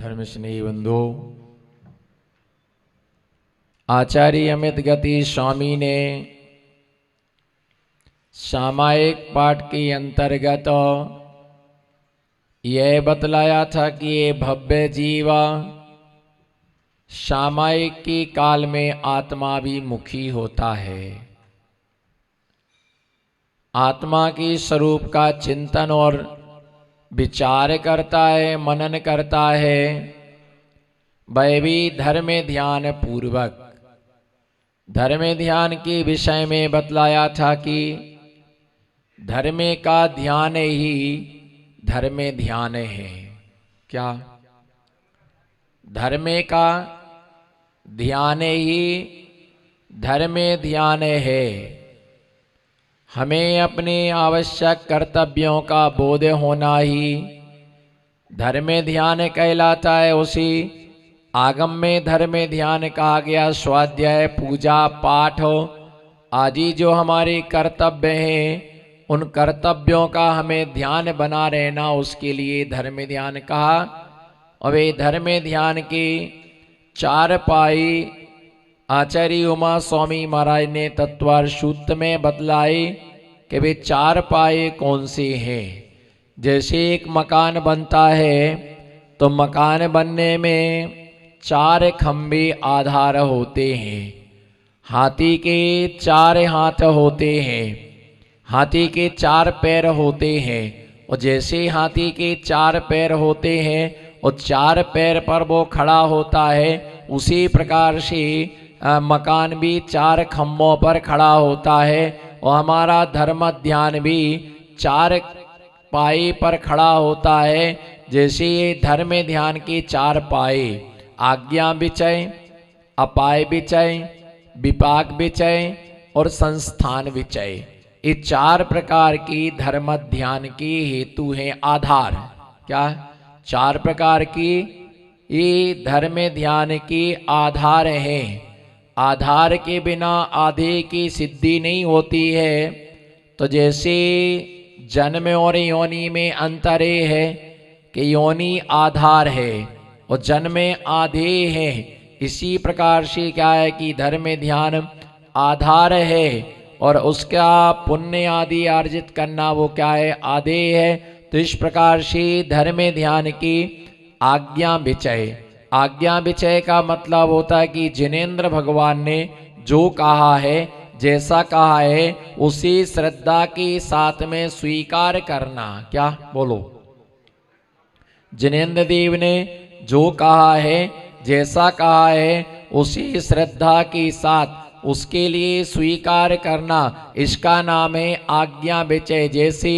धर्म स्नेही बंधु, आचार्य अमित गति स्वामी ने सामायिक पाठ के अंतर्गत यह बतलाया था कि ये भव्य जीवा सामायिक के काल में आत्मा भी मुखी होता है। आत्मा के स्वरूप का चिंतन और विचार करता है, मनन करता है, वह भी धर्म ध्यान पूर्वक। धर्म ध्यान के विषय में बतलाया था कि धर्म का ध्यान ही धर्म ध्यान है। क्या? धर्म का ध्यान ही धर्म ध्यान है। हमें अपने आवश्यक कर्तव्यों का बोध होना ही धर्म ध्यान कहलाता है। उसी आगम में धर्म ध्यान कहा गया। स्वाध्याय, पूजा पाठ आदि जो हमारे कर्तव्य हैं, उन कर्तव्यों का हमें ध्यान बना रहना, उसके लिए धर्म ध्यान कहा। और वे धर्म ध्यान के चार पाई आचार्य उमा स्वामी महाराज ने तत्वार सूत्र में बतलाए कि वे चार पाए कौन से हैं। जैसे एक मकान बनता है तो मकान बनने में चार खंभे आधार होते हैं। हाथी के चार हाथ होते हैं, हाथी के चार पैर होते हैं। और जैसे हाथी के चार पैर होते हैं और चार पैर पर वो खड़ा होता है, उसी प्रकार से मकान भी चार खम्भों पर खड़ा होता है। और हमारा धर्म ध्यान भी चार पाए पर खड़ा होता है। जैसे ये धर्म ध्यान के चार पाए, आज्ञा विचय, अपाय विचय, विपाक विचय और संस्थान विचय, ये चार प्रकार की धर्म ध्यान के हेतु हैं, आधार। क्या? चार प्रकार की ये धर्म ध्यान के आधार हैं। आधार के बिना आधे की सिद्धि नहीं होती है। तो जैसे जन्म और योनि में अंतर है कि योनि आधार है और जन्म आधे है, इसी प्रकार से क्या है कि धर्म ध्यान आधार है और उसका पुण्य आदि अर्जित करना वो क्या है? आधे है। तो इस प्रकार से धर्म ध्यान की आज्ञा विचय, आज्ञा विचय का मतलब होता है कि जिनेंद्र भगवान ने जो कहा है, जैसा कहा है, उसी श्रद्धा के साथ में स्वीकार करना। क्या? बोलो। जिनेंद्र देव ने जो कहा है, जैसा कहा है, उसी श्रद्धा के साथ उसके लिए स्वीकार करना, इसका नाम है आज्ञा विचय। जैसे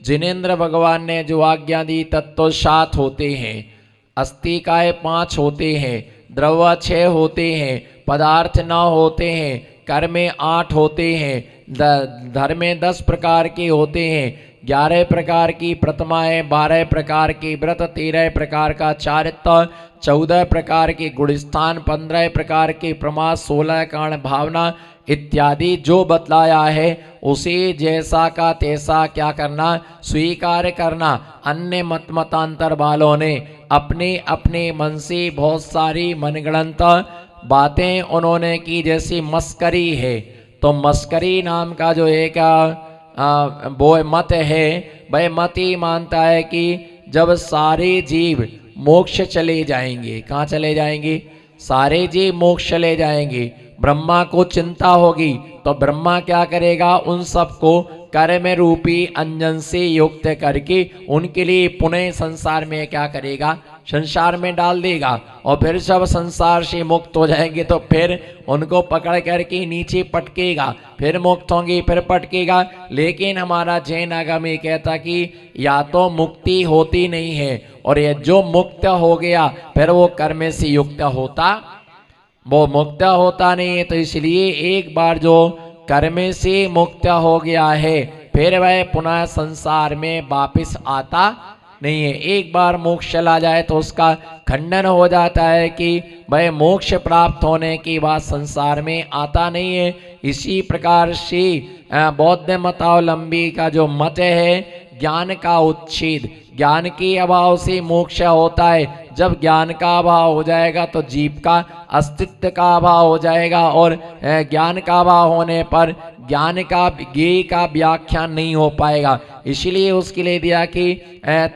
जिनेंद्र भगवान ने जो आज्ञा दी, तत्व 7 होते हैं, अस्तिकाय 5 होते हैं, द्रव्य 6 होते हैं, पदार्थ 9 होते हैं, कर्म 8 होते हैं, धर्म 10 प्रकार के होते हैं, 11 प्रकार की प्रतिमाएं, 12 प्रकार के व्रत, 13 प्रकार का चारित्र, 14 प्रकार के गुणस्थान, 15 प्रकार के प्रमाद, 16 कारण भावना इत्यादि जो बतलाया है, उसे जैसा का तैसा क्या करना? स्वीकार करना। अन्य मतांतर वालों ने अपने अपने मन से बहुत सारी मनगढ़ंत बातें उन्होंने की। जैसी मस्करी है, तो मस्करी नाम का जो एक वो मत है, वह मत ही मानता है कि जब सारे जीव मोक्ष चले जाएंगे, कहाँ चले जाएंगे? सारे जीव मोक्ष चले जाएंगे, ब्रह्मा को चिंता होगी, तो ब्रह्मा क्या करेगा? उन सबको कर्म रूपी अंजन से युक्त करके उनके लिए पुनः संसार में क्या करेगा? संसार में डाल देगा। और फिर सब संसार से मुक्त हो जाएंगे तो फिर उनको पकड़ करके नीचे पटकेगा, फिर मुक्त होंगे, फिर पटकेगा। लेकिन हमारा जैन आगम ये कहता कि या तो मुक्ति होती नहीं है, और ये जो मुक्त हो गया फिर वो कर्म से युक्त होता, वो मुक्त होता नहीं है। तो इसलिए एक बार जो कर्म से मुक्त हो गया है, फिर वह पुनः संसार में वापिस आता नहीं है। एक बार मोक्ष चला जाए तो उसका खंडन हो जाता है कि वह मोक्ष प्राप्त होने के बाद संसार में आता नहीं है। इसी प्रकार से बौद्ध मतावलंबी का जो मत है, ज्ञान का उच्छेद, ज्ञान के अभाव से मोक्ष होता है। जब ज्ञान का अभाव हो जाएगा तो जीव का अस्तित्व का अभाव हो जाएगा, और ज्ञान का अभाव होने पर ज्ञान का ज्ञेय का व्याख्यान नहीं हो पाएगा। इसलिए उसके लिए दिया कि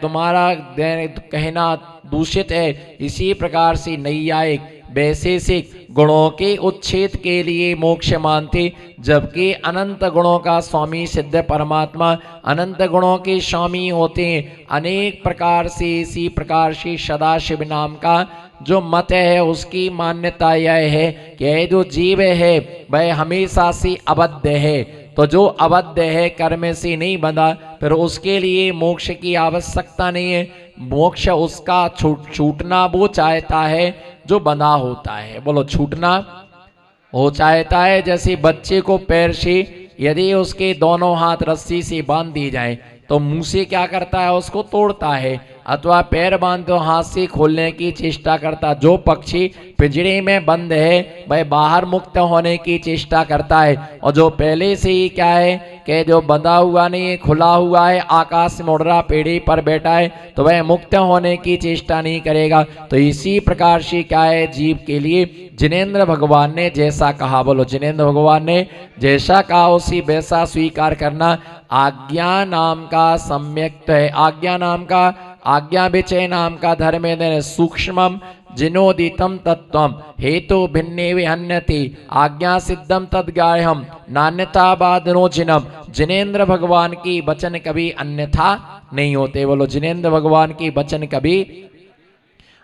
तुम्हारा कहना दूषित है। इसी प्रकार से नैयायिक वैशेषिक गुणों के उच्छेद के लिए मोक्ष मानते, जबकि अनंत गुणों का स्वामी सिद्ध परमात्मा अनंत गुणों के स्वामी होते हैं। अनेक प्रकार से इसी प्रकार से सदाशिव नाम का जो मत है उसकी मान्यता यह है कि जो जीव है वह हमेशा से अबद्ध है, तो जो अबद्ध है कर्म से नहीं बंधा, फिर उसके लिए मोक्ष की आवश्यकता नहीं है। मोक्ष उसका छूटना वो चाहता है जो बंधा होता है। बोलो छूटना वो चाहता है। जैसे बच्चे को पैर से यदि उसके दोनों हाथ रस्सी से बांध दी जाए तो मुंह से क्या करता है, उसको तोड़ता है, अथवा पैर बांध तो हाथ से खोलने की चेष्टा करता। जो पक्षी पिंजरे में बंद है वह बाहर मुक्त होने की चेष्टा करता है, और जो पहले से ही क्या है कि जो बंधा हुआ नहीं है, खुला हुआ है, आकाश में उड़ रहा, पेड़ी पर बैठा है, तो वह मुक्त होने की चेष्टा नहीं करेगा। तो इसी प्रकार से क्या है, जीव के लिए जिनेंद्र भगवान ने जैसा कहा, बोलो जिनेंद्र भगवान ने जैसा कहा उसी वैसा स्वीकार करना आज्ञा नाम का सम्यक्त है। आज्ञा नाम का, आज्ञा विचय नाम का धर्म है सूक्ष्मम जिनोदितम तत्वम हेतु भिन्ने विहन्यति आज्ञा सिद्धम तद्गायहम नान्यता बादनो जिनम। जिनेंद्र भगवान की वचन कभी अन्यथा नहीं होते। बोलो जिनेंद्र भगवान की वचन कभी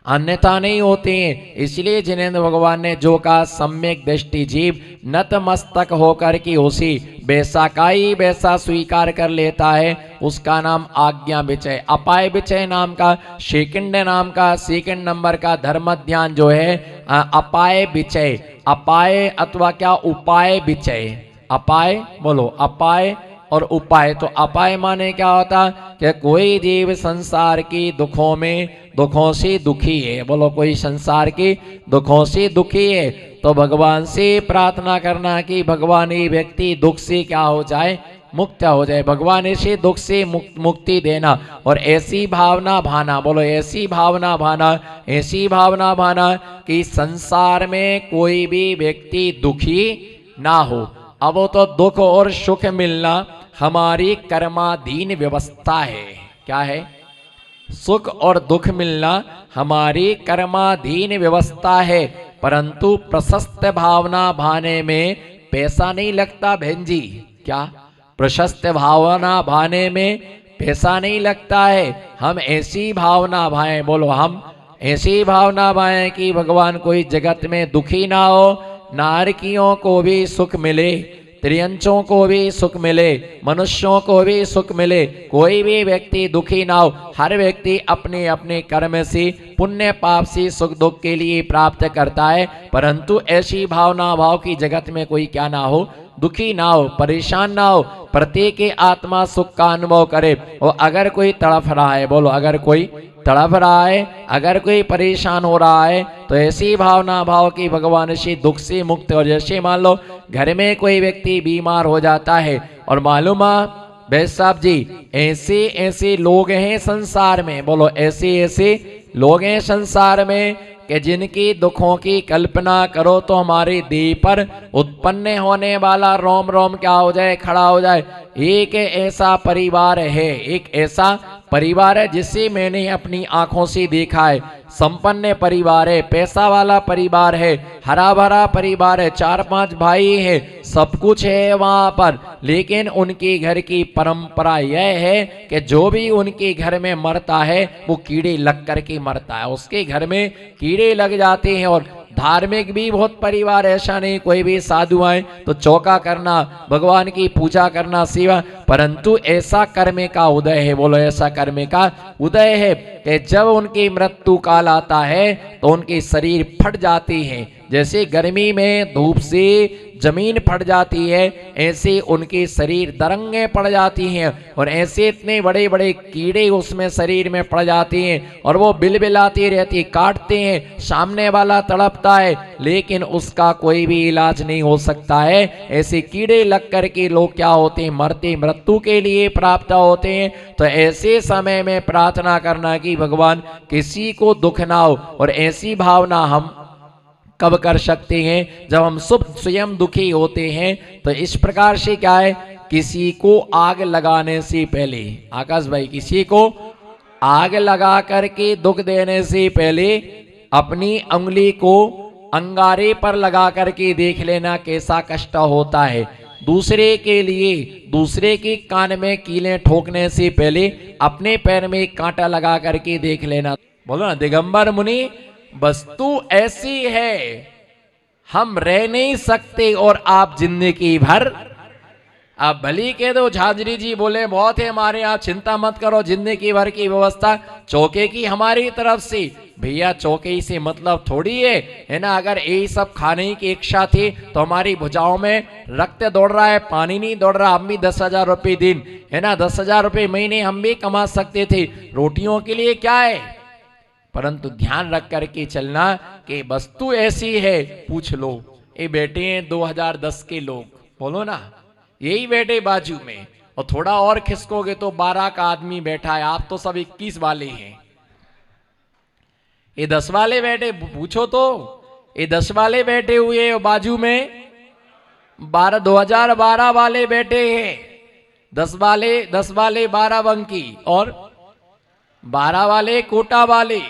अन्यथा नहीं होते हैं। इसलिए जिनेंद्र भगवान ने जो कहा सम्यक दृष्टि जीव नतमस्तक होकर के उसी वैसा का ही वैसा स्वीकार कर लेता है, उसका नाम आज्ञा विचय। अपाय विचय नाम का सेकंड नंबर का धर्म ध्यान जो है अपाय विचय, अपाय अथवा क्या उपाय विचय। अपाय बोलो अपाय और उपाय। तो अपाय माने क्या होता कि कोई जीव संसार की दुखों से दुखी है। बोलो कोई संसार के दुखों से दुखी है तो भगवान से प्रार्थना करना कि भगवान ये व्यक्ति दुख से क्या हो जाए, मुक्त हो जाए। भगवान इसे दुख से मुक्ति देना और ऐसी भावना भाना, बोलो ऐसी भावना भाना कि संसार में कोई भी व्यक्ति दुखी ना हो। अब वो तो दुख और सुख मिलना हमारी कर्माधीन व्यवस्था है। क्या है? सुख और दुख मिलना हमारी कर्माधीन व्यवस्था है, परंतु प्रशस्त भावना भाने में पैसा नहीं लगता बहन जी। क्या? प्रशस्त भावना भाने में पैसा नहीं लगता है। हम ऐसी भावना भाएं, बोलो हम ऐसी भावना भाएं कि भगवान कोई जगत में दुखी ना हो, नारकियों को भी सुख मिले, त्रियंचों को भी सुख मिले, मनुष्यों को भी सुख मिले, कोई भी व्यक्ति दुखी ना हो। हर व्यक्ति अपने अपने कर्म से पुण्य पाप से सुख दुख के लिए प्राप्त करता है, परंतु ऐसी भावना भाव की जगत में कोई क्या ना हो, दुखी ना हो, परेशान ना हो, प्रत्येक आत्मा सुख का अनुभव करे। और अगर कोई तड़फ रहा है, बोलो अगर कोई तड़फ रहा है, अगर कोई परेशान हो रहा है, तो ऐसी भावना भाव की भगवान से दुख से मुक्त हो। जैसे मान लो घर में कोई व्यक्ति बीमार हो जाता है और मालूम वैद्य साहब जी ऐसे ऐसे लोग हैं संसार में, बोलो ऐसे ऐसे लोग हैं संसार में कि जिनकी दुखों की कल्पना करो तो हमारे देह पर उत्पन्न होने वाला रोम रोम क्या हो जाए, खड़ा हो जाए। एक ऐसा परिवार है, एक ऐसा परिवार है जिसे मैंने अपनी आंखों से देखा है। संपन्न परिवार है, पैसा वाला परिवार है, हरा भरा परिवार है, 4-5 भाई है, सब कुछ है वहां पर, लेकिन उनके घर की परंपरा यह है कि जो भी उनके घर में मरता है वो कीड़े लग करके मरता है, उसके घर में कीड़े लग जाते हैं। और धार्मिक भी बहुत परिवार, ऐसा नहीं कोई भी साधु आए तो चौका करना, भगवान की पूजा करना, सेवा, परंतु ऐसा कर्म का उदय है, बोलो ऐसा कर्म का उदय है कि जब उनकी मृत्यु काल आता है तो उनके शरीर फट जाते हैं। जैसे गर्मी में धूप से जमीन फट जाती है, ऐसे उनके शरीर दरंगे पड़ जाती हैं और ऐसे इतने बड़े बड़े कीड़े उसमें शरीर में पड़ जाती हैं और वो बिलबिलाती रहती, काटते हैं, सामने वाला तड़पता है लेकिन उसका कोई भी इलाज नहीं हो सकता है। ऐसे कीड़े लग कर के लोग क्या होते हैं, मरते मृत्यु के लिए प्राप्त होते हैं। तो ऐसे समय में प्रार्थना करना कि भगवान किसी को दुख ना हो, और ऐसी भावना हम कब कर सकते हैं, जब हम स्वयं दुखी होते हैं। तो इस प्रकार से क्या है, किसी को आग लगाने से पहले, आकाश भाई, किसी को आग लगा करके दुख देने से पहले अपनी उंगली को अंगारे पर लगा करके देख लेना कैसा कष्ट होता है। दूसरे के लिए, दूसरे के कान में कीलें ठोकने से पहले अपने पैर में एक कांटा लगा करके देख लेना। बोलो ना, दिगंबर मुनि, वस्तु ऐसी है हम रह नहीं सकते और आप जिंदगी भर, आप भली कह दो झांझरी जी बोले बहुत है हमारे यहाँ, चिंता मत करो, जिंदगी भर की व्यवस्था चौके की हमारी तरफ से। भैया चौके से मतलब थोड़ी है ना, अगर यही सब खाने की इच्छा थी तो हमारी भुजाओं में रक्त दौड़ रहा है, पानी नहीं दौड़ रहा। हम भी 10,000 रुपये दिन, है ना, 10,000 रुपये महीने हम भी कमा सकते थे, रोटियों के लिए क्या है। परंतु ध्यान रख करके चलना कि वस्तु ऐसी है, पूछ लो, ये बैठे हैं 2010 के लोग, बोलो ना, यही बैठे बाजू में, और थोड़ा और खिसकोगे तो 12 का आदमी बैठा है, आप तो सब 21 वाले हैं। ये 10 वाले बैठे, पूछो तो, ये 10 वाले बैठे हुए और बाजू में 2012 वाले बैठे हैं। 10 वाले 12 बंकी और 12 वाले कोटा वाले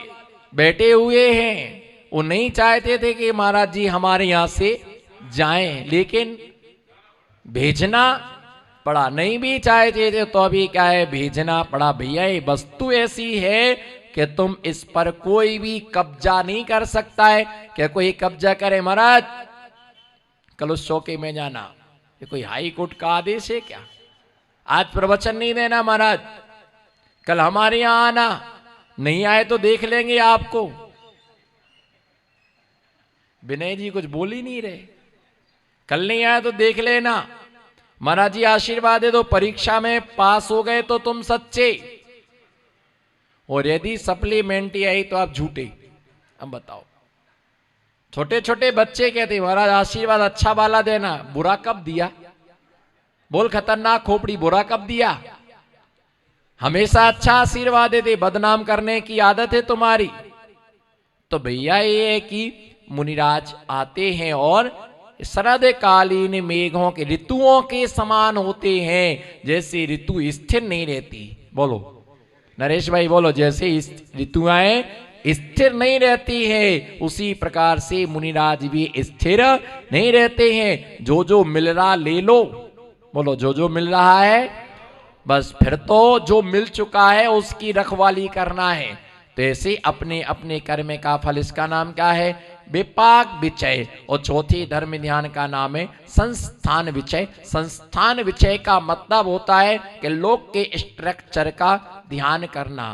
बैठे हुए हैं। वो नहीं चाहते थे कि महाराज जी हमारे यहां से जाएं, लेकिन भेजना पड़ा। नहीं भी चाहते थे तो अभी क्या है, भेजना पड़ा। भैया ये वस्तु ऐसी है कि तुम इस पर कोई भी कब्जा नहीं कर सकता है। क्या कोई कब्जा करे, महाराज कल उस चौके में जाना, ये कोई हाई कोर्ट का आदेश है क्या? आज प्रवचन नहीं देना महाराज, कल हमारे यहां आना, नहीं आए तो देख लेंगे आपको। विनय जी कुछ बोल ही नहीं रहे, कल नहीं आए तो देख लेना। महाराज जी आशीर्वाद दे दो, परीक्षा में पास हो गए तो तुम सच्चे, और यदि सप्लीमेंट्री आई तो आप झूठे। अब बताओ, छोटे छोटे बच्चे कहते महाराज आशीर्वाद अच्छा वाला देना, बुरा कब दिया? बोल खतरनाक खोपड़ी, बुरा कब दिया? हमेशा अच्छा आशीर्वाद देते, बदनाम करने की आदत है तुम्हारी। तो भैया ये है कि मुनिराज आते हैं और शरद कालीन मेघों के, ऋतुओं के समान होते हैं। जैसे ऋतु स्थिर नहीं रहती, बोलो नरेश भाई बोलो, जैसे ऋतुएं स्थिर नहीं रहती है, उसी प्रकार से मुनिराज भी स्थिर नहीं रहते हैं। जो जो मिल रहा ले लो, बोलो जो जो मिल रहा है, बस फिर तो जो मिल चुका है उसकी रखवाली करना है। तो ऐसे अपने अपने कर्म का फल, इसका नाम क्या है? विपाक विचय। और चौथी धर्म ध्यान का नाम है संस्थान विचय। संस्थान विचय का मतलब होता है कि लोक के स्ट्रक्चर का ध्यान करना।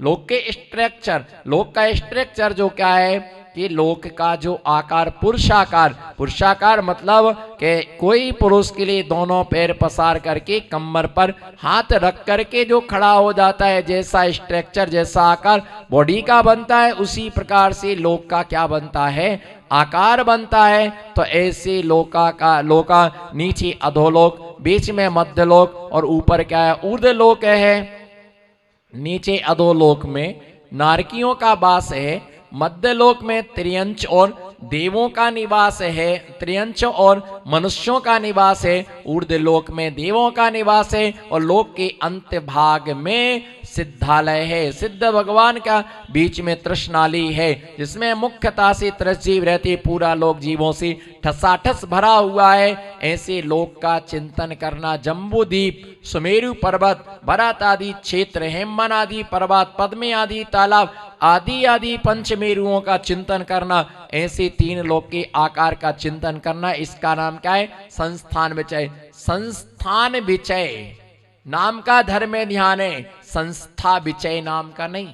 लोक के स्ट्रक्चर, लोक का स्ट्रक्चर जो क्या है कि लोक का जो आकार पुरुषाकार, पुरुषाकार मतलब कि कोई पुरुष के लिए दोनों पैर पसार करके कमर पर हाथ रख करके जो खड़ा हो जाता है, जैसा स्ट्रक्चर, जैसा आकार बॉडी का बनता है, उसी प्रकार से लोक का क्या बनता है? आकार बनता है। तो ऐसे लोका नीचे अधोलोक, बीच में मध्यलोक और ऊपर क्या है? ऊर्ध्वलोक है। नीचे अधोलोक में नारकियों का वास है, मध्यलोक में त्रियंच और देवों का निवास है, त्रियंच और मनुष्यों का निवास है, ऊर्ध्वलोक में देवों का निवास है, और लोक के अंत भाग में सिद्धालय है। सिद्ध भगवान का बीच में तृष्णाली है, जिसमें मुख्यता से त्रस जीव रहते, पूरा लोक जीवों से ठसाठस भरा हुआ है। ऐसे लोक का चिंतन करना, जम्बूद्वीप, सुमेरु पर्वत, भरत आदि क्षेत्र, हेमन आदि पर्वत, पद्मे आदि तालाब आदि आदि पंचमेरुओं का चिंतन करना, ऐसे 3 लोक के आकार का चिंतन करना, इसका नाम क्या है? संस्थान विचय। संस्थान विचय नाम का धर्म ध्यान है, संस्था विचय नाम का नहीं।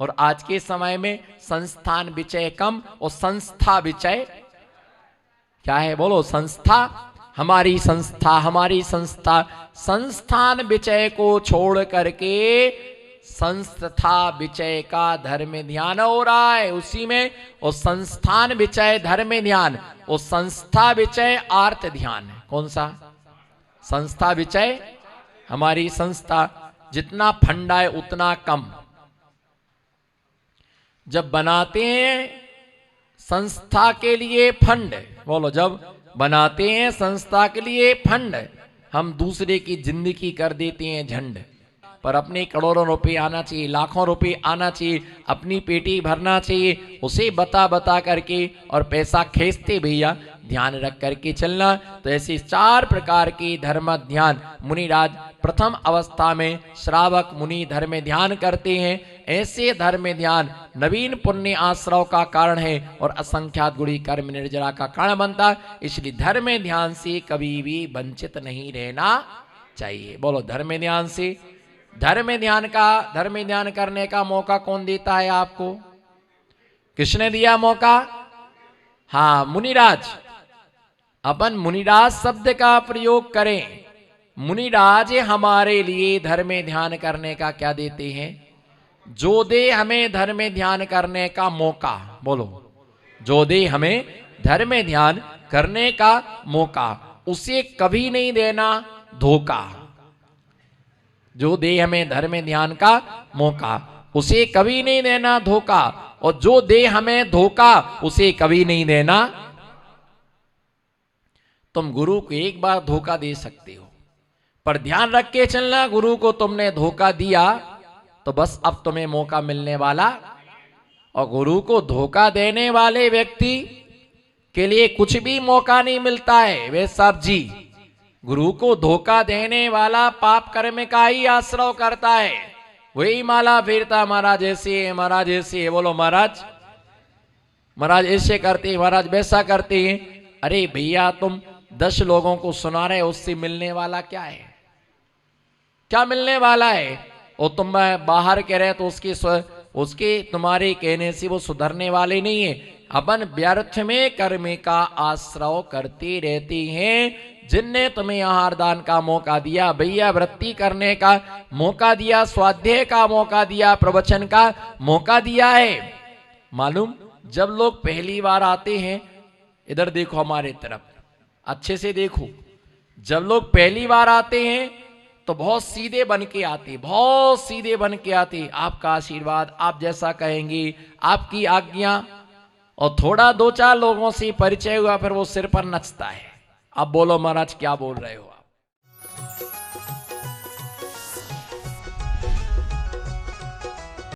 और आज के समय में संस्थान विचय कम और संस्था विचय क्या है बोलो? संस्था, हमारी संस्था, हमारी संस्था। संस्थान विषय को छोड़ करके संस्था विषय का धर्म ध्यान हो रहा है। उसी में वो संस्थान विषय धर्म ध्यान, वो संस्था विषय आर्त ध्यान है। कौन सा? संस्था विषय, हमारी संस्था। जितना फंडा है उतना कम। जब बनाते हैं संस्था के लिए फंड, बोलो, जब बनाते हैं संस्था के लिए फंड, हम दूसरे की जिंदगी कर देते हैं झंड। पर अपने करोड़ों रुपए आना चाहिए, लाखों रुपए आना चाहिए, अपनी पेटी भरना चाहिए, उसे बता बता करके और पैसा खींचते भैया ध्यान रख करके चलना। तो ऐसे 4 प्रकार के धर्म ध्यान मुनिराज प्रथम अवस्था में श्रावक मुनि धर्म ध्यान करते हैं। ऐसे धर्म ध्यान नवीन पुण्य आश्रव का कारण है और असंख्यात गुणी कर्म निर्जरा का कारण बनता। इसलिए धर्म ध्यान से कभी भी वंचित नहीं रहना चाहिए। बोलो, धर्म ध्यान से। धर्म ध्यान करने का मौका कौन देता है आपको? किसने दिया मौका? हाँ, मुनिराज। अपन मुनिराज शब्द का प्रयोग करें। मुनिराज हमारे लिए धर्म ध्यान करने का क्या देते हैं? जो दे हमें धर्म ध्यान करने का मौका। बोलो, जो दे हमें धर्म ध्यान करने का मौका, उसे कभी नहीं देना धोखा। जो दे हमें धर्म ध्यान का मौका, उसे कभी नहीं देना धोखा। और जो दे हमें धोखा, उसे कभी नहीं देना। तुम गुरु को एक बार धोखा दे सकते हो, पर ध्यान रख के चलना, गुरु को तुमने धोखा दिया तो बस अब तुम्हें मौका मिलने वाला। और गुरु को धोखा देने वाले व्यक्ति के लिए कुछ भी मौका नहीं मिलता है। वे साहब जी, गुरु को धोखा देने वाला पाप कर्म का ही आश्रय करता है। वही माला फेरता, महाराज ऐसे है, महाराज ऐसे है। बोलो, महाराज महाराज ऐसे करते हैं, महाराज वैसा करते हैं। अरे भैया, तुम 10 लोगों को सुना रहे, उससे मिलने वाला क्या है? क्या मिलने वाला है? और तुम बाहर कह रहे तो उसके तुम्हारे कहने से वो सुधरने वाले नहीं है। अपन व्यर्थ में कर्म का आश्रय करते रहते हैं। जिनने तुम्हें आहार दान का मौका दिया, भैया वृत्ति करने का मौका दिया, स्वाध्याय का मौका दिया, प्रवचन का मौका दिया है। मालूम, जब लोग पहली बार आते हैं, इधर देखो हमारे तरफ, अच्छे से देखो, जब लोग पहली बार आते हैं तो बहुत सीधे बन के आते, बहुत सीधे बन के आते। आपका आशीर्वाद, आप जैसा कहेंगे, आपकी आज्ञा। और थोड़ा 2-4 लोगों से परिचय हुआ, फिर वो सिर पर नचता है। अब बोलो महाराज, क्या बोल रहे हो?